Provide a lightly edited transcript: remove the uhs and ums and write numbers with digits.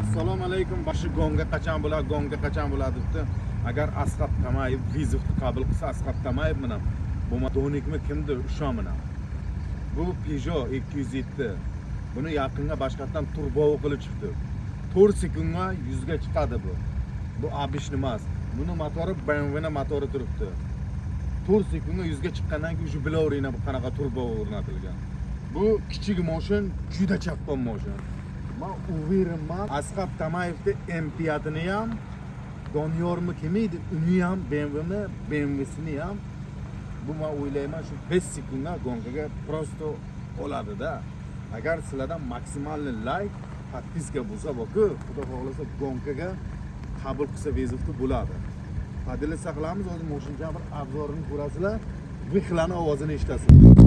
Assalomu alaykum. Bashi gonga qachon bo'ladi, gonga qachon bo'ladi debdi. Agar Asqat Tamayev vizitni qabul qilsa, Asqat Tamayev bilan bu donikmi kimdir ishonmayman. Bu Peugeot 207. Buni yaqinga boshqatdan turbo qilib chiqdi. 4 sekundga 100 ga chiqadi bu. Bu Abish emas. Buni motori BMW na motori turibdi. 4 sekundga 100 ga chiqqandan keyin shu bilaverina bu qanaqa turbo o'rnatilgan. Bu kichik mashin, juda chaqqon mashin. Men uverman Asqat Tamayevni MP-yatini ham, Doniyormi kim edi, uni ham BMWmi, BMWsini ham bu men o'ylayman shu 5 sekundga gonkaga prosto oladi-da. Agar sizlardan maksimalni like, podpiska bo'lsa boku, xudo xohlasa gonkaga qabul qilsa vezovda bo'ladi. Fadilat saqlamiz, o'zi mashincha bir obzorini ko'rasizlar, vixlani ovozini eshitasizlar.